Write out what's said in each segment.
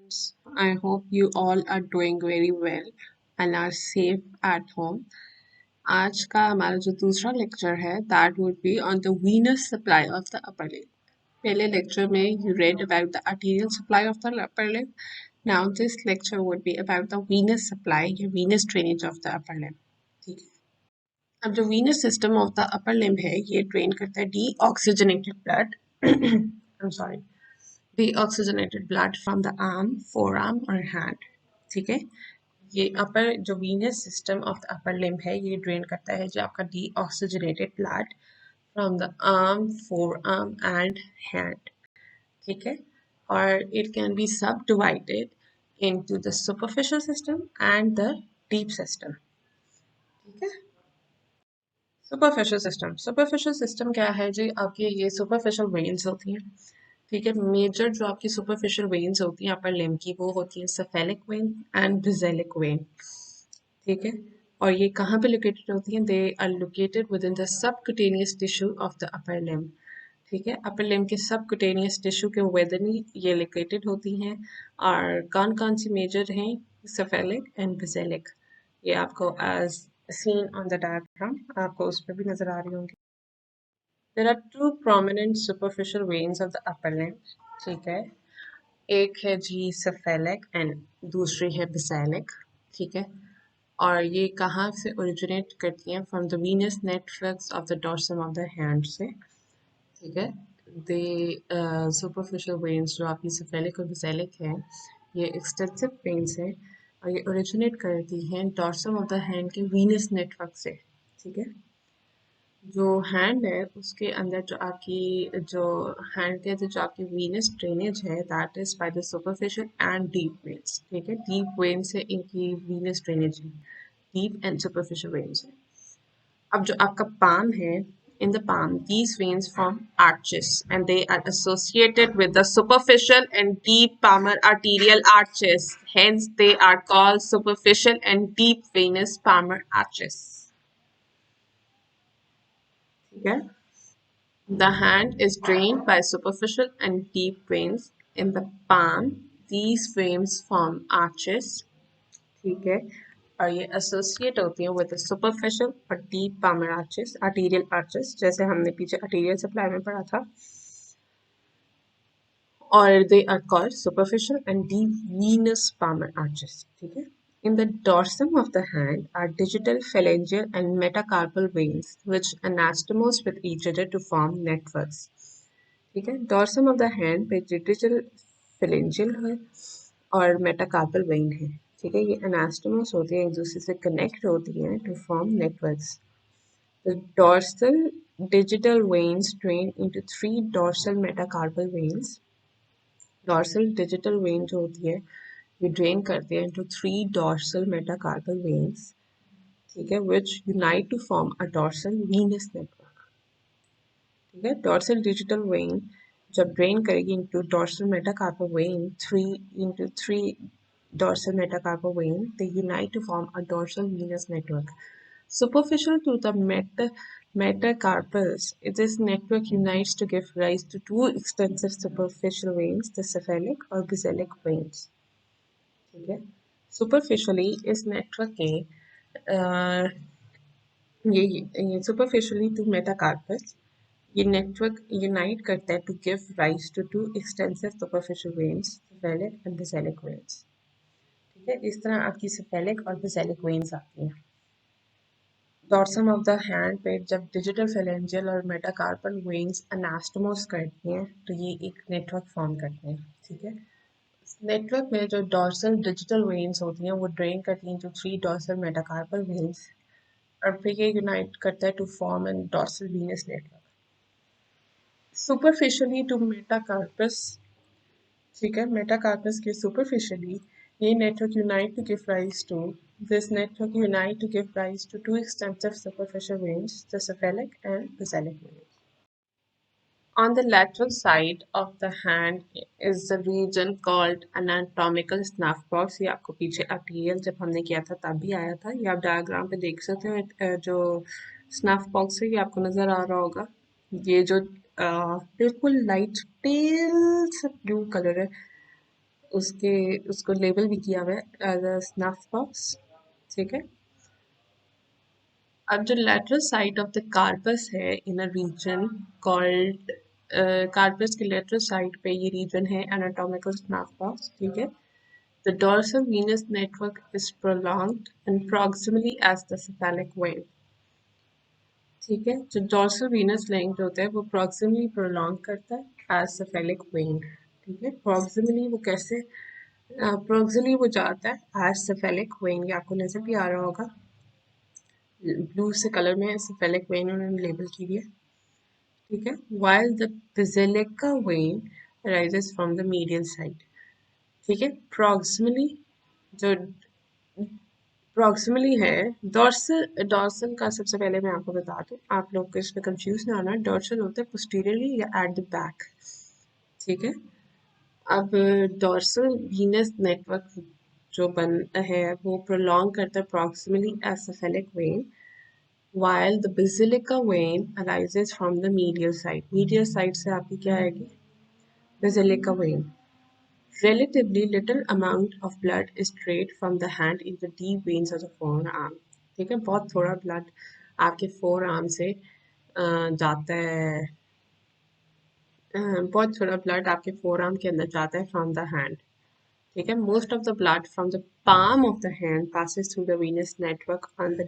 students. I hope you all are doing very well and are safe at home. आज का हमारा जो दूसरा लेक्चर है that would be on the venous supply of the upper limb. पहले lecture में you read about the arterial supply of the upper limb. Now this lecture would be about the venous supply या venous drainage of the upper limb. ठीक है. अब जो venous system of the upper limb है ये drain करता है deoxygenated blood. I'm sorry. Deoxygenated blood from the arm, forearm और hand. ठीक है. ये अपर जो venous system of the upper limb है ये ड्रेन करता है जो आपका deoxygenated blood from the arm, four arm and hand. ठीक है. और इट कैन बी सब divided into the superficial system and the deep system. ठीक है. सुपरफिशियल सिस्टम क्या है जी? आपकी ये सुपरफिशियल वेन्स होती हैं. ठीक है. मेजर जो आपकी सुपरफिशियल वेन्स होती हैं अपर लिम्ब की वो होती हैं cephalic vein and basilic vein. ठीक है. और ये कहाँ पे लोकेटेड होती हैं? They are located within the subcutaneous tissue of the upper limb. ठीक है. अपर लिम्ब के सबक्यूटेनियस टिश्यू के विद इन ये लोकेटेड होती हैं. और कौन कौन सी मेजर हैं? Cephalic and basilic. ये आपको as seen on the diagram आपको उस पर भी नजर आ रही होंगी. There are two prominent superficial veins of the upper limb. ठीक है. एक है जी cephalic एंड दूसरी है basilic. ठीक है. और ये कहाँ से ओरिजिनेट करती हैं? From the Venus networks of the dorsum of the hand से. ठीक है. द सुपरफिशियल वेन्स जो आपकी सेफेलिक और बेसिलिक है ये एक्सटेंसिव वेन्स हैं और ये ओरिजिनेट करती हैं डॉर्सम ऑफ द हैंड के वीनस नेटवर्क से. ठीक है. जो हैंड है उसके अंदर जो हैंड के अंदर जो आपकी वीनस ड्रेनेज है that is by the superficial and deep veins. ठीक है. डीप वेन से इनकी वीनस ड्रेनेज है. डीप एंड सुपरफिशियल वेन्स है. अब जो आपका palm है, in the palm these veins form arches and they are associated with the superficial and deep palmar arterial arches. Hence they are called superficial and deep venous palmar arches. ठीक है. The hand is drained by superficial and deep veins. In the palm these veins form arches. ठीक है. और ये associate होती हैं with superficial और deep palmar arches, arterial arches, जैसे हमने पीछे आर्टीरियल सप्लाई में पढ़ा था. और they are called superficial and deep venous palmar arches. ठीक है. In the dorsum of the hand are digital phalangeal and metacarpal veins which anastomose with each other to form networks. ठीक है. dorsum of the hand पे digital phalangeal है और metacarpal when है. ठीक है. ये एनास्टोमोस होती है, एक दूसरे से कनेक्ट होती हैं to form networks. The dorsal digital veins drain into three dorsal metacarpal veins. Dorsal digital vein जो होती है ये ड्रेन करते हैं into three dorsal metacarpal veins. ठीक है. which unite to form a dorsal venous network. ठीक है. dorsal digital vein जब ड्रेन करेगी into dorsal metacarpal vein, three dorsal metacarpal vein, they unite to form a dorsal venous network. Superficial to the metacarpals, this network unites to give rise to two extensive superficial veins, the cephalic or basilic veins. ठीक है. Superficially इस network के ये superficially to metacarpals ये network unite करता है to give rise to to extensive superficial veins, cephalic and basilic veins. ठीक है. इस तरह आपकी सेफेलिक और बेसिलिक वेन्स आती हैं. डॉर्सम ऑफ द हैंड पे जब डिजिटल फेलेंजियल और मेटाकार्पल वेन्स अनास्टोमोस करती हैं तो ये एक नेटवर्क फॉर्म करते हैं. ठीक है. नेटवर्क में जो डॉर्सल डिजिटल वेन्स होती हैं वो ड्रेन करती हैं जो थ्री डॉर्सल मेटाकार्पल वेन्स और फिर ये यूनाइट करता है to form an dorsal venous network. Superficially to metacarpus. ठीक है. मेटाकार्पस के सुपरफिशियली ये network unite to give rise to this network unite to give rise to two extensive superficial veins, the cephalic and basilic veins. On the lateral side of the hand is the region called anatomical snuff box. ये आपको पीछे arterial जब हमने किया था तब भी आया था. ये आप डायग्राम पे देख सकते हो. जो स्नफ बॉक्स है ये आपको नजर आ रहा होगा. ये जो बिल्कुल लाइट पेल सा ब्लू कलर है उसको लेबल भी किया हुआ है एज अ स्नफ बॉक्स। ठीक है। अब जो lateral side of the carpus है in a region called, carpus के लेटरल साइड पे ये रीजन है एनाटॉमिकल स्नफ बॉक्स। ठीक है। The dorsal venous network is prolonged and proximally as the cephalic vein। ठीक है। जो डॉर्सल वीनस लेंथ होता है वो प्रॉक्सिमली प्रोलॉन्ग करता है एज सेफेलिक वेन। ठीक है। प्रॉक्सिमली वो कैसे, प्रॉक्सिमली वो जाता है एज सेफेलिक वेन। ये आपको नजर भी आ रहा होगा, ब्लू से कलर में सेफेलिक वेन उन्होंने लेबल की हुई है। ठीक है। while the basilica vein arises from the medial side। ठीक है। प्रॉक्सिमली जो प्रॉक्सिमली है, डॉर्सल डॉर्सल का सबसे पहले मैं आपको बता दूं, आप लोग को इसमें कंफ्यूज ना होना, डॉर्सल होता है पोस्टीरियरली या एट द बैक। ठीक है। अब डॉर्सल वीनस नेटवर्क जो बन है वो प्रोलॉन्ग करता है proximally as cephalic vein, while the basilica vein arises from the medial side। medial side से आपकी क्या आएगी, basilica vein। Relatively little amount of blood is strayed from the hand into deep veins of the forearm। ठीक है। बहुत थोड़ा blood आपके four arm से जाता है, बहुत थोड़ा ब्लड आपके फोर आर्म के अंदर जाता है फ्रॉम द हैंड। ठीक है। Most of the blood from the palm of the hand passes through the venous network on the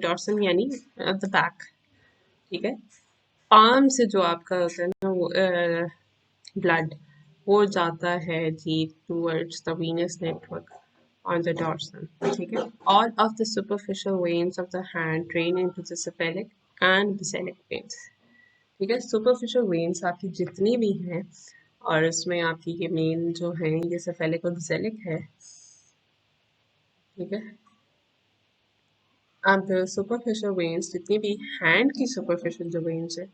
dorsum यानी at the back। ठीक है। पाम से जो आपका होता है ना वो ब्लड वो जाता है जी towards the venous network on the dorsum। ठीक है। All of the superficial veins of the hand drain into the cephalic and basilic veins। ठीक है। superficial veins आपकी जितनी भी हैं और इसमें आपकी ये मेन जो है ये cephalic और basilic है। ठीक है। अब superficial veins जितनी भी हैंड की superficial जो veins है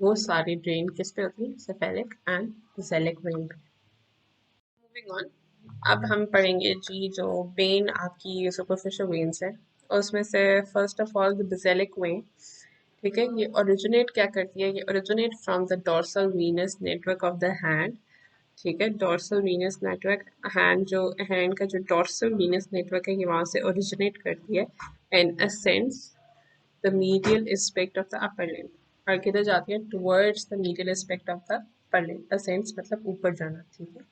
वो सारी ड्रेन किस पे होती है, cephalic and basilic vein पे। मूविंग ऑन, अब हम पढ़ेंगे जी जो वेन आपकी सुपरफिशियल वेन्स है उसमें से first of all the Basilic vein. ठीक है। ये ओरिजिनेट क्या करती है, ये originate from the dorsal venous network of the hand. ठीक है। डॉर्सल वीनस नेटवर्क, हैंड जो हैंड का जो डॉर्सल वीनस नेटवर्क है ये वहाँ से ओरिजिनेट करती है and ascends the medial aspect of the upper limb. और किधर जाती है, towards the medial aspect of the upper limb. Ascends मतलब ऊपर जाना। ठीक है।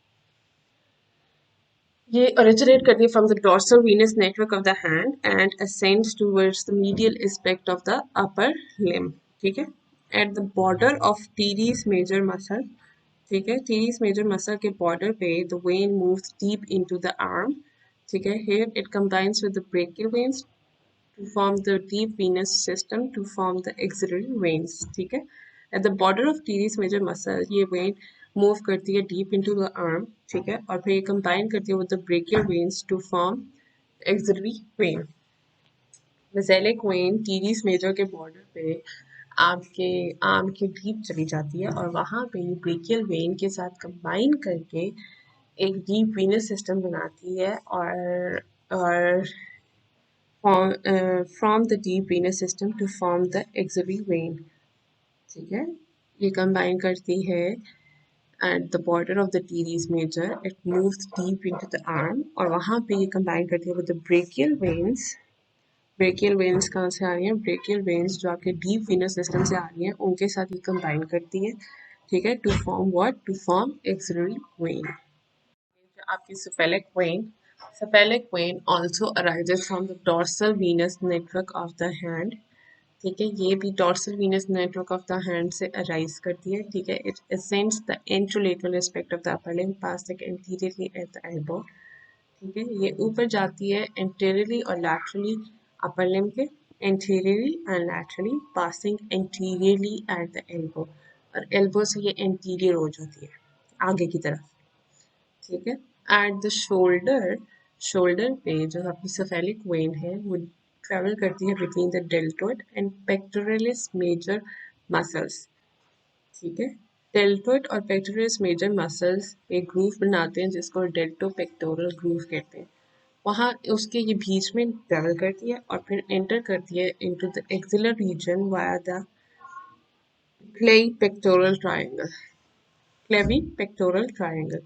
ये originate करती है from the dorsal venous network of the hand and ascends towards the medial aspect of the upper limb। ठीक है। At the border of teres major muscle। ठीक है। teres major muscle के border पे the vein moves deep into the arm। ठीक है। Here it combines with the brachial veins to form the deep venous system to form the axillary veins। ठीक है। At the border of teres major muscle ये vein move करती है deep into the arm। ठीक है। और फिर ये combine करती है with the brachial veins to form axillary vein। basilic vein teres major के border पे आपके आर्म के डीप चली जाती है और वहाँ पे ब्रेकियल वेन के साथ कंबाइन करके एक डीप वेनस सिस्टम बनाती है और from the deep venous system to form the axillary vein। ठीक है। ये कंबाइन करती है at the border of the teres major it moves deep into the arm और वहाँ पे ये कंबाइन करती है with the brachial veins। brachial veins कहाँ से आ रही हैं, brachial veins जो आपके deep venous system से आ रही हैं उनके साथ ये कंबाइन करती है। ठीक है। to form what, to form axillary vein। आपकी cephalic vein also arises from the dorsal venous network of the hand। ठीक है। ये भी dorsal venous network of the hand से अराइज करती है। ठीक है। It ascends the anterolateral aspect of the upper limb pass the anteriorly eight the elbow. ठीक है। ये ऊपर जाती है एंटीरियरली और लैटरली अपर लिम्ब के, anteriorly and laterally passing anteriorly eight the elbow और एल्बो से ये एंटीरियर हो जाती है आगे की तरफ। ठीक है। एट द शोल्डर, शोल्डर पे जो आपकी सेफेलिक वेन है वो ट्रेवल करती है between the deltoid and pectoralis major muscles. ठीक है। डेल्टोइड और पेक्टोरलिस मेजर मसल्स एक ग्रूव बनाते हैं जिसको डेल्टो पेक्टोरल ग्रूव कहते हैं। वहाँ उसके ये बीच में ट्रेवल करती है और फिर एंटर करती है into the axillary region via the clavipectoral triangle. Clavipectoral triangle.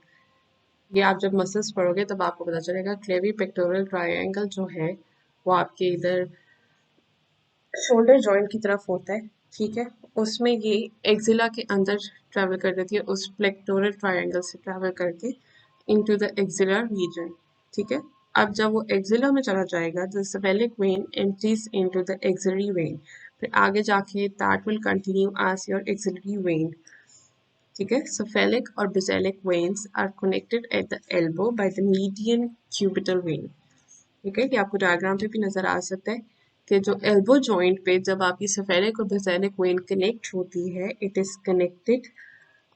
ये आप जब मसल्स पढ़ोगे तब आपको पता चलेगा। क्लेवी पेक्टोरल ट्रायंगल जो है वो आपके इधर शोल्डर जॉइंट की तरफ होता है, ठीक है। उसमें ये एक्सिला के अंदर ट्रैवल कर देती है, उस पेक्टोरल ट्रायंगल से ट्रैवल करके इनटू द एक्सिला रीजन, ठीक है। अब जब वो एक्सिला में चला जाएगा, the cephalic vein empties into the axillary vein, फिर आगे जाके that will continue as your axillary vein, ठीक है। सेफेलिक और basilic veins are connected at the elbow by the median cubital vein, ठीक है। कि आपको डायग्राम पे भी नजर आ सकता है कि जो एल्बो जॉइंट पे जब आपकी सेफेलिक और बेसिलिक वेन कनेक्ट होती है, इट इज कनेक्टेड,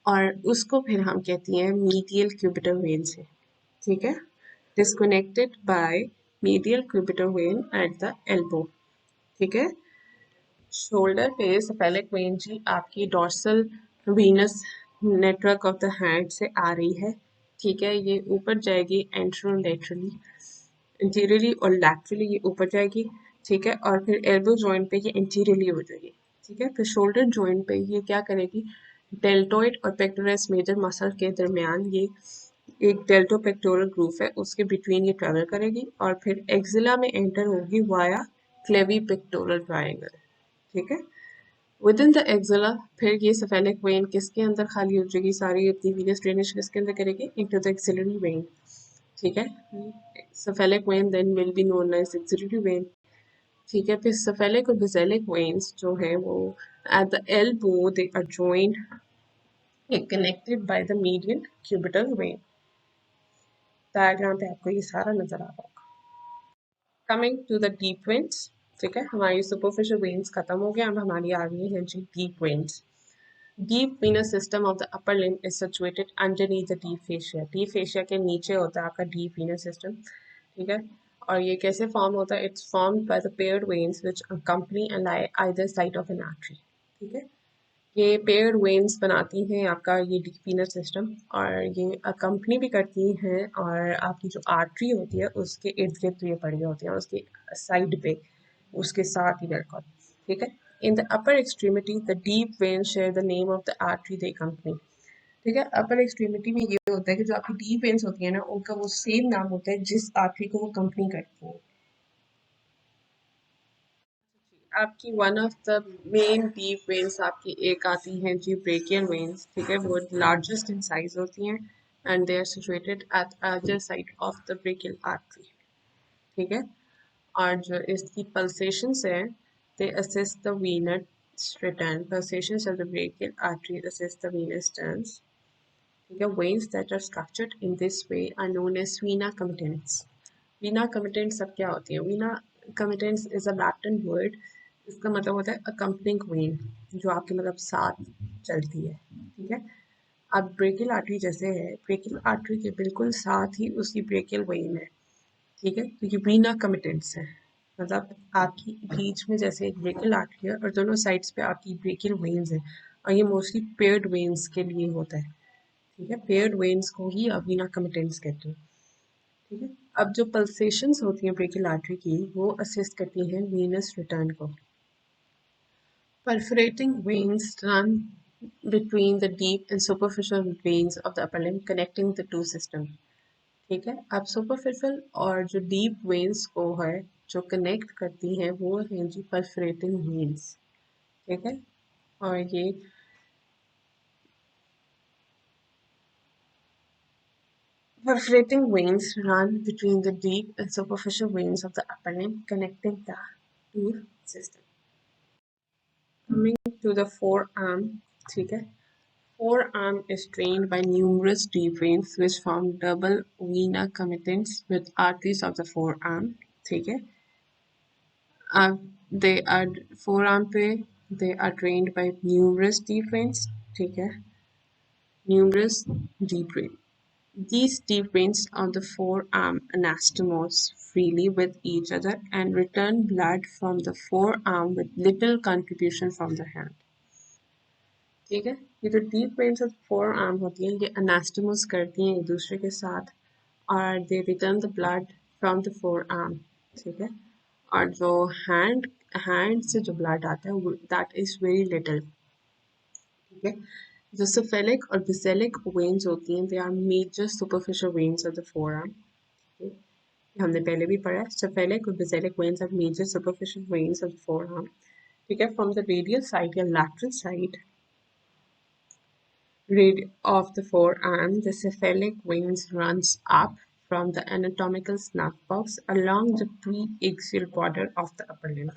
और उसको फिर हम कहती हैं मीडियल क्यूबिटल वेन से, ठीक है। Disconnected by medial cubital vein at the elbow, ठीक है। शोल्डर पे सेफेलिक वेन जी आपकी dorsal venous network of the hand से आ रही है, ठीक है। ये ऊपर जाएगी एंट्रोलेटरली, इंटीरियरली और लैटरली ये ऊपर जाएगी, ठीक है। और फिर एल्बो जॉइंट पे ये इंटीरियरली हो जाएगी, ठीक है। फिर शोल्डर जॉइंट पे ये क्या करेगी, डेल्टोइड और पेक्टोरस मेजर मसल के दरमियान ये एक डेल्टो पेक्टोरल ग्रूव है, उसके बिटवीन ये ट्रैवल करेगी और फिर एक्सिला में एंटर होगी वाया क्लेवी पेक्टोरल ट्रायंगल, ठीक है। विद इन द एक्सिला फिर ये सेफेलिक वेन किसके अंदर खाली हो जाएगी, सारी अपनी वीनस ड्रेनेज किसके अंदर करेगी, इनटू द एक्सिलरी वेन, ठीक है। cephalic vein then will be known as axillary vein, ठीक है। फिर cephalic और basilic veins जो है वो at the elbow they are joined and connected by the median cubital vein। Diagram पे आपको ये सारा नजर आ रहा होगा। Coming to the deep veins, ठीक है। हमारी सुपरफिशियल वेन्स खत्म हो गया, अब हमारी आ गई है जी deep veins. Deep venous system of the upper limb is situated underneath the deep fascia। Deep fascia के नीचे होता है आपका deep venous system, ठीक है। और ये कैसे फॉर्म होता है, it's formed by the paired veins which accompany and lie either side of an artery, ठीक है। ये पेयर्ड वेन्स बनाती हैं आपका ये डीप वीनस सिस्टम, और ये अकम्पनी भी करती हैं, और आपकी जो आर्टरी होती है उसके इर्द गिर्द ये पड़ी होती हैं, उसके साइड पे, उसके साथ ही बिल्कुल, ठीक है। In the upper extremity the deep vein share the name of the artery they company, ठीक है। अपर एक्सट्रीमिटी में ये होता है कि जो आपकी डीप वेन्स होती है ना, उनका वो सेम नाम होता है जिस आर्टरी को वो कंपनी करती है। आपकी one of the main deep veins आपकी एक आती हैं जी ब्रेकियल वेन्स, ठीक है। वो लार्जेस्ट इन साइज होती हैं and they are situated at other side of the brachial artery, ठीक है। और जो इसकी पल्सेशंस है, they assist the venous return, pulsations of the brachial artery assist the venous turns, ठीक है। Veins that are structured in this way are known as venae comitantes. Venae comitantes सब क्या होती है, venae comitantes is a Latin word, इसका मतलब होता है अकम्पनिंग वेन, जो आपके मतलब साथ चलती है, ठीक है। अब ब्रेकियल आर्टरी जैसे है, ब्रेकियल आर्टरी के बिल्कुल साथ ही उसकी ब्रेकियल वेन है, ठीक है। तो ये वीना कमिटेंट्स है, मतलब आपकी बीच में जैसे एक ब्रेकियल आर्टरी है और दोनों साइड्स पे आपकी ब्रेकियल वेन्स है, और ये मोस्टली पेयर्ड वेन्स के लिए होता है, ठीक है। पेयर्ड वेन्स को ही आप वीना कमिटेंट्स कहते हैं, ठीक है। अब जो पल्सेशंस होती हैं ब्रेकियल आर्टरी की, वो असिस्ट करती हैं वीनस रिटर्न को। Perforating veins run between the deep and superficial veins of the upper limb connecting the two systems, ठीक है। अब सुपरफिशियल और जो डीप वेन्स को है जो कनेक्ट करती हैं वो हैं जी परफोरेटिंग वेन्स, ठीक है। और ये perforating veins run between the deep and superficial veins of the upper limb connecting the two systems। Coming to the forearm, ठीक है। Forearm is drained by numerous deep veins which form double vena commitments with arteries of the forearm, ठीक है। They are forearm पे they are drained by numerous deep veins, ठीक है, numerous deep veins। These deep veins of the forearm anastomose freely with each other and return blood from the forearm with little contribution from the hand, ठीक है। ये जो deep veins of four arm होती हैं ये अनास्टमोस करती हैं एक दूसरे के साथ, और they return the blood from the forearm, ठीक है। और जो हैंड हैंड से जो ब्लड आता है दैट इज वेरी लिटिल, ठीक है। जो cephalic और basilic veins होती हैं, they are major superficial veins of the forearm. Okay? ये हमने पहले भी पढ़ा है. Cephalic और basilic veins are major superficial veins of the forearm. ठीक है, from the radial side या lateral side of the forearm, the cephalic veins runs up from the anatomical snuff box along the pre-axial border of the upper limb.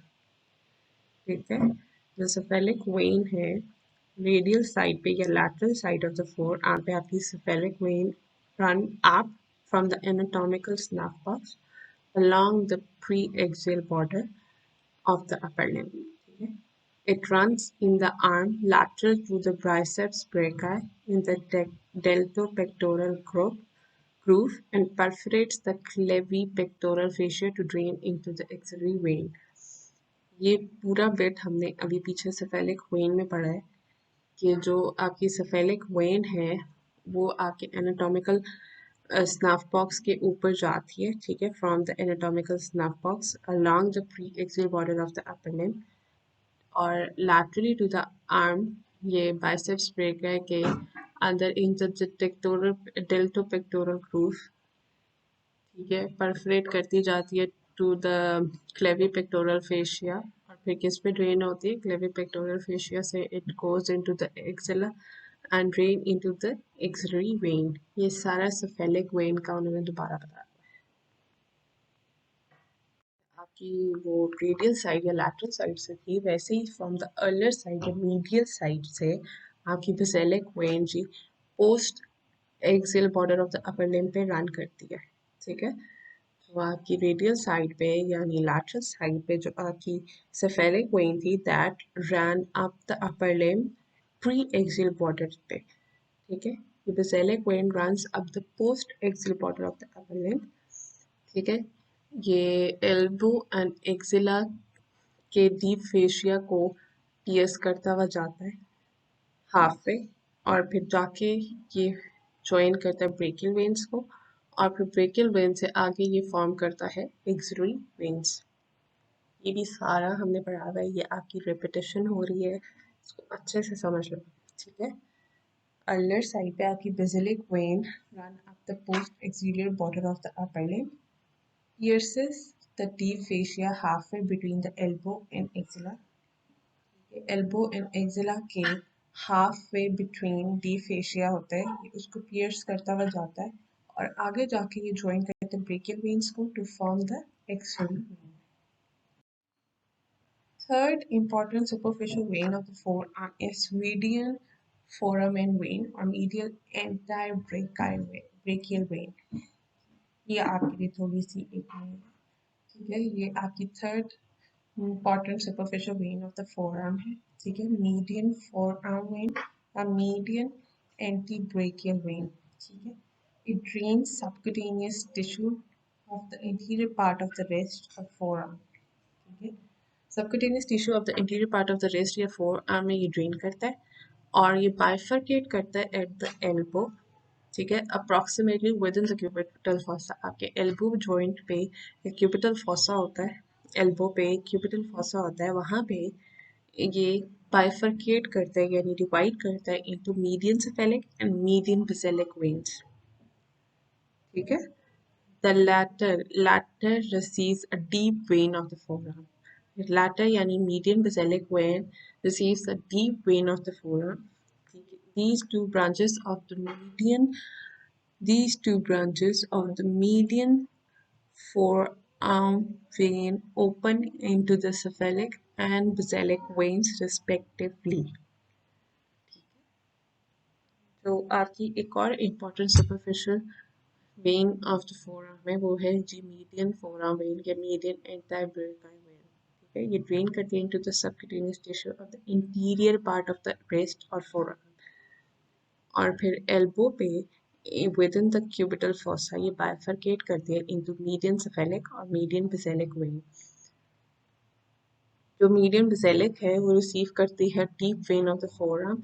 ठीक है, जो cephalic vein है radial side पे या lateral side of the forearm पे आपकी cephalic vein run up from the anatomical snuff box along the pre-axial border of the upper limb. ठीक है? It runs in the arm lateral to the biceps brachii in the deltopectoral groove and perforates the clavipectoral fascia to drain into the axillary vein. ये पूरा bit हमने अभी पीछे cephalic vein में पढ़ा है कि जो आपकी cephalic vein है वो आपके anatomical स्नफ बॉक्स के ऊपर जाती है. ठीक है, from the anatomical snuff box along the pre-axial border of the upper limb और laterally to the arm ये biceps brachii के अंदर into the deltopectoral groove. ठीक है, परफोरेट करती जाती है टू द क्लेविपेक्टोरल फेशिया और फिर किस पे ड्रेन होती है क्लेविपेक्टोरल फेशिया से it goes into the axilla and drain into the axillary when. ये सारा सेफेलिक वेन का उन्होंने दोबारा बताया. आपकी वो रेडियल साइड या लैटरल साइड से थी वैसे ही फ्रॉम द अर्लियर साइड या मीडियल साइड से आपकी बेसिलिक वेन जी post axial border of the upper limb पे रन करती है. ठीक है, तो आपकी रेडियल साइड पे यानी लैटरल साइड पे जो आपकी सेफेलिक वेन थी that ran up the upper limb pre axial border पे. ठीक है, ये basilic vein runs up the post axial border of the upper limb. ठीक है, ये एल्बो एंड एक्सिला के डीप फेशिया को पियर्स करता हुआ जाता है हाफ पे और फिर जाके ये ज्वाइन करता है ब्रेकियल वेन्स को और फिर ब्रेकियल वेन से आगे ये फॉर्म करता है एक्सिलरी वेन्स. ये भी सारा हमने पढ़ा हुआ है, ये आपकी रिपीटिशन हो रही है, इसको अच्छे से समझ लो. ठीक है, अर्लियर साइड पे आपकी basilic vein run up the post axillary border of the upper limb, pierces the deep fascia halfway between the elbow and axilla. Elbow and axilla के halfway between the fascia होता है, ये उसको piers करता हुआ जाता है और आगे जाके ये ज्वाइन करते हैं ब्रेकियल वेन्स को to form the axillary vein. Third important superficial vein of the forearm is medial foramen vein or medial antebrachial vein. ये आपके लिए थोड़ी सी एक, ठीक है, ये आपकी third important superficial vein of the forearm है. ठीक है, median forearm vein or median antebrachial vein. ठीक है, it drains subcutaneous tissue of the anterior part of the wrist or forearm. ठीक है, subcutaneous tissue of the anterior part of the wrist या forearm में ये drain करता है और ये bifurcate करता है at the elbow. ठीक है, approximately with in the cubital fossa. आपके एल्बो जॉइंट पे एक क्यूबिटल फॉसा होता है, एल्बो पे क्यूबिटल फॉसा होता है, वहाँ पे ये बाइफरकेट करता है यानी डिवाइड करता है into median cephalic and median Basilic veins. ठीक है, the latter receives a deep vein of the forearm. Latter यानी median basilic vein receives a deep vein of the forearm. These two branches of the median forearm vein open into the cephalic and basilic veins respectively. तो आपकी एक और important superficial vein of the forearm है वो है जी median forearm vein या median antebrachial vein. ठीक है, ये drain करती है into the subcutaneous tissue of the interior part of the wrist or forearm और फिर elbow पे within the cubital fossa ये bifurcate करती है into median cephalic और median basilic vein. जो median basilic है वो receive करती है deep vein of the forearm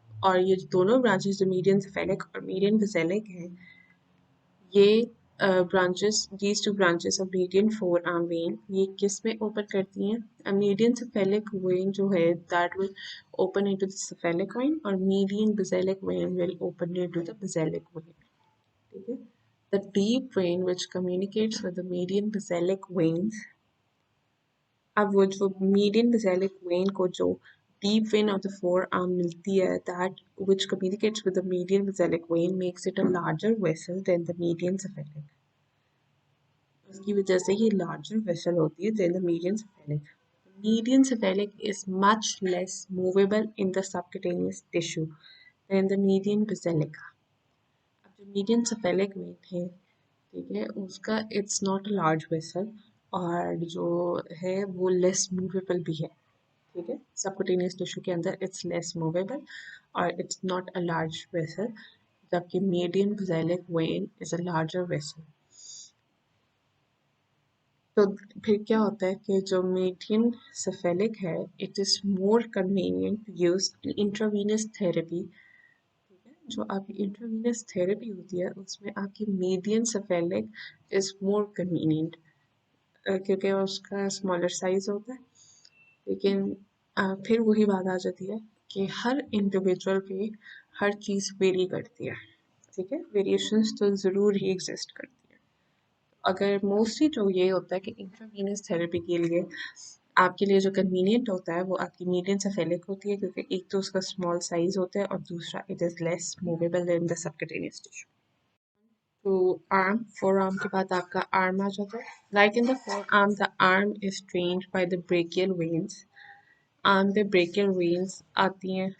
और ये दोनों branches जो median cephalic और median basilic हैं ये branches, these two branches of median forearm vein, ये किस में open करती हैं? A median cephalic vein जो है, that will open into the cephalic vein, और median basilic vein will open into the basilic vein. ठीक है? The deep vein which communicates with the median basilic veins, अब वो जो median basilic vein को जो deep vein of the forearm मिलती है, that which communicates with the median basilic vein makes it a larger vessel than the median cephalic. उसकी वजह से ये larger vessel होती है than the median cephalic. Median cephalic is much less movable in the subcutaneous tissue than the median basilica. अब जो median cephalic vein है, ठीक है, उसका it's not a large vessel और जो है वो less movable भी है, ठीक है, subcutaneous tissue के अंदर it's less movable और it's not a large vessel, जबकि median basilic vein is a larger vessel. तो फिर क्या होता है कि जो मीडियन सेफेलिक है, it is more convenient to use intravenous therapy, ठीक है, जो आपकी इंट्रावीनस थेरेपी होती है उसमें आपकी median cephalic is more convenient, क्योंकि उसका स्मॉलर साइज होता है, लेकिन फिर वही बात आ जाती है कि हर इंडिविजुअल पे हर चीज़ वेरी करती है, ठीक है, वेरिएशंस तो ज़रूर ही एग्जिस्ट करती है। अगर मोस्टली जो ये होता है कि इंट्रावीनस थेरेपी के लिए आपके लिए जो कन्वीनियंट होता है वो आपकी मीडियन सेफेलिक होती है, क्योंकि एक तो उसका स्मॉल साइज होता है और दूसरा it is less movable in the subcutaneous tissue. तो आर्म, फोर आर्म के बाद आपका आर्म आ जाता है। Like in the forearm, the arm is drained by the brachial veins. Arm पे ब्रेकियल वेन्स आती हैं,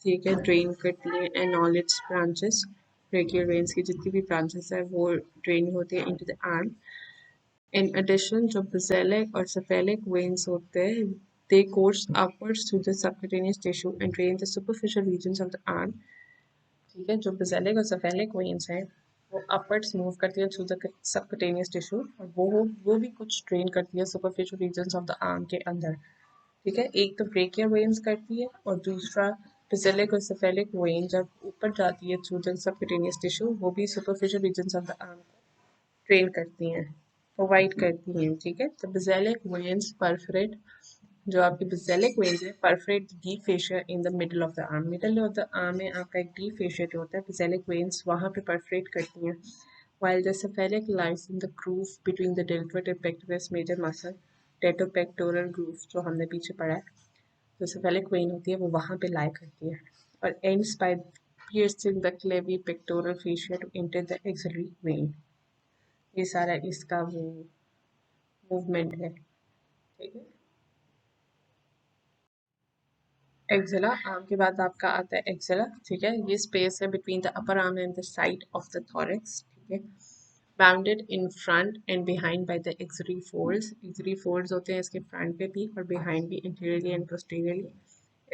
ठीक है, ड्रेन करती हैं and all its branches, brachial veins की जितनी भी ब्रांचेस है वो ड्रेन होती है into the arm. In addition, जो basilic और cephalic veins होते हैं, they course upwards through the subcutaneous tissue and drain the superficial regions of the arm. ठीक है, जो basilic और cephalic veins हैं, वो upwards move करती है through the subcutaneous tissue और वो भी कुछ drain करती है superficial regions of the arm के अंदर, ठीक है। एक तो brachial veins करती है और दूसरा basilic और cephalic vein जब ऊपर जाती है through the subcutaneous tissue, वो भी superficial regions of the arm train करती हैं, प्रोवाइड करती हैं, ठीक है। तो बेसिलिक वेन्स परफोरेट, जो आपकी बेसिलिक वेन्स है, perforate deep fascia in the middle of the arm. Middle of the arm में आपका एक डीप फेशिया जो होता है, बेसिलिक वेन्स वहाँ पे परफोरेट करती हैं। while the cephalic lies in the groove between the deltoid and pectoralis major muscle, deltopectoral groove जो हमने पीछे पढ़ा है, जो cephalic vein होती है वो वहाँ पे लाई करती है और ends by piercing the clavy pectoral fascia to enter the axillary vein। ये सारा इसका वो मूवमेंट है, ठीक है। एक्सिला, आर्म के बाद आपका आता है एक्सिला, ठीक है। ये स्पेस है between the upper arm and the side of the thorax, ठीक है। Bounded in front end behind by the axillary folds. Axillary folds होते हैं इसके फ्रंट पे भी और बिहाइंड भी, interiorly and posteriorly.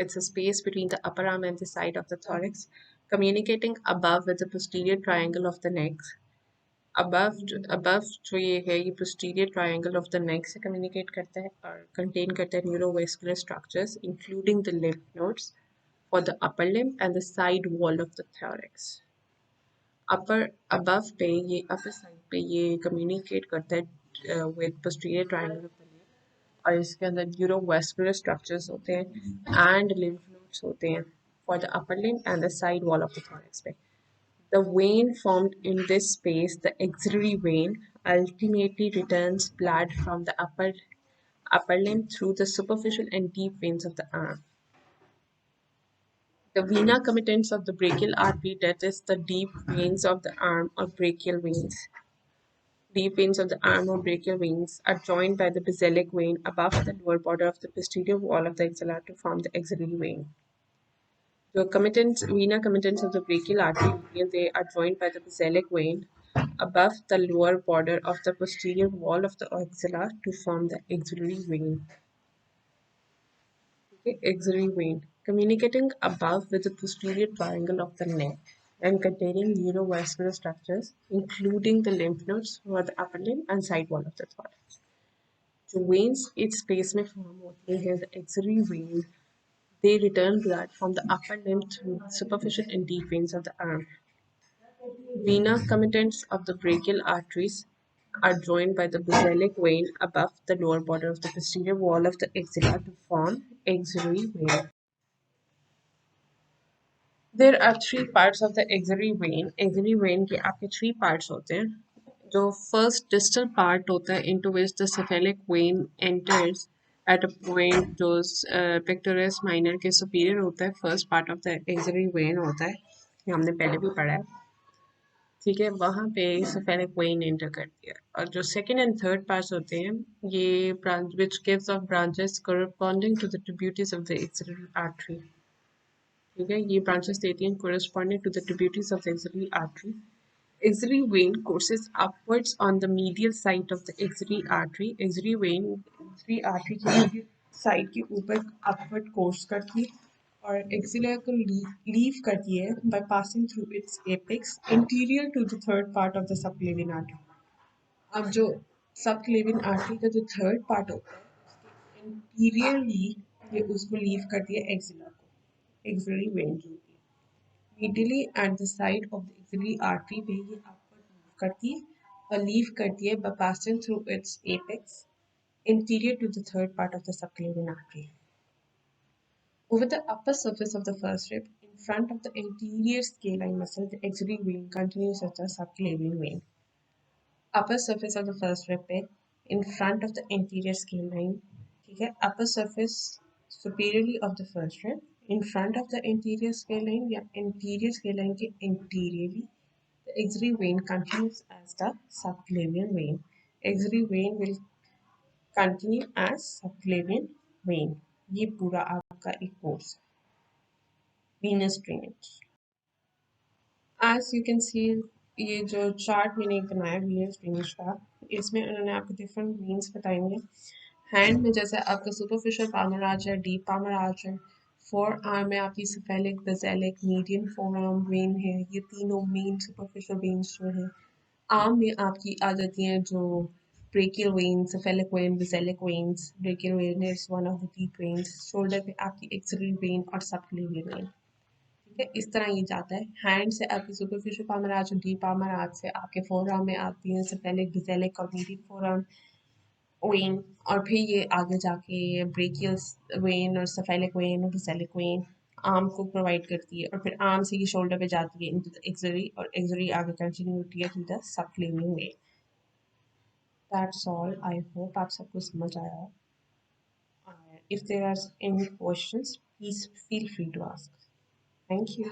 It's a space between the upper arm and the side of the thorax, communicating above with the posterior triangle of the neck. above जो ये है, ये posterior triangle of the neck से communicate करता है और contain करता है neurovascular structures including the lymph nodes for the upper limb and the side wall of the thorax. above पे ये upper side पे ये communicate करता है with posterior triangle of the neck और इसके अंदर neurovascular structures होते हैं and lymph nodes होते हैं for the upper limb and the side wall of the thorax पे। The vein formed in this space, the axillary vein, ultimately returns blood from the upper limb through the superficial and deep veins of the arm. The vena commitans of the brachial artery, that is the deep veins of the arm or brachial veins. Deep veins of the arm or brachial veins are joined by the basilic vein above the lower border of the posterior wall of the axilla to form the axillary vein. The vena commitants of the brachial artery, they are joined by the basilic vein above the lower border of the posterior wall of the axilla to form the axillary vein. Okay, axillary vein, communicating above with the posterior triangle of the neck and containing neurovascular structures, including the lymph nodes for the upper limb and side wall of the thorax. जो veins इस space में form होते हैं, the axillary vein, they return blood from the upper limb through superficial and deep veins of the arm. Vena comitants of the brachial arteries are joined by the basilic vein above the lower border of the posterior wall of the axilla to form axillary vein. There are three parts of the axillary vein. Axillary vein के आपके three parts होते हैं. जो first distal part होता है into which the cephalic vein enters at a point जो pectoralis minor के superior होता है. First part of the axillary vein होता है. ये हमने पहले भी पढ़ा है. ठीक है, वहाँ पे cephalic vein enter करती है. और जो second and third parts होते हैं ये branch which gives off branches corresponding to the tributaries of the axillary artery. ठीक है, ये branches देती हैं corresponding to the tributaries of the axillary artery. Axillary vein courses upwards on the medial side of the axillary artery. Axillary vein axillary artery की medial side के ऊपर upward course करती है और axilla को leave करती है by passing through its apex anterior to the third part of the subclavian artery. अब जो subclavian artery का जो third part होता है anteriorly ये उसको leave करती है axilla को. Axillary vein जो होती है medially at the side of the axillary artery पे ये upward move करती है और leave करती है by passing through its apex anterior to the third part of the subclavian artery. Over the upper surface of the first rib, in front of the anterior scalene muscle, the axillary vein continues as the subclavian vein. Upper surface of the first rib पे in front of the anterior scalene, ठीक है, upper surface superiorly of the first rib, in front of the anterior scalene या anterior scalene के anteriorly, the axillary vein continues as the subclavian vein. Axillary vein will continue as subclavian vein. ये पूरा आपका एक course venous drainage. As you can see, ये जो chart मैंने एक बनाया venous drainage का, इसमें उन्होंने आपको different veins बताएंगे. हैंड में जैसे आपका सुपरफिशियल पाल्मर आर्च है, डीप पाल्मर आर्च है. फोर आर्म में आपकी cephalic, Basilic, median forearm when है. ये तीनों मेन सुपरफिशियल वेन्स जो हैं. आर्म में आपकी आ जाती हैं जो brachial vein, cephalic vein, basilic veins. Brachial vein is one of the deep veins. Shoulder पे आपकी axillary vein और subclavian vein. ठीक है, इस तरह ये जाता है. हैंड से आपकी सुपरफिशियल पाल्मर आर्च और डीप पाल्मर आर्च से आपके फोरआर्म में आती हैं सेफेलिक, बेसिलिक और मीडियन फोरआर्म वेन और फिर ये आगे जाके ब्रेकियल वेन और सेफेलिक वेन और बेसिलिक वेन आर्म को प्रोवाइड करती है और फिर आर्म से ये शोल्डर पे जाती है इनटू द एक्सिलरी और एक्सिलरी आगे कंटिन्यू होती है to the subclavian vein. That's all. I hope आप सबको समझ आया. If there are any questions please feel free to ask. Thank you.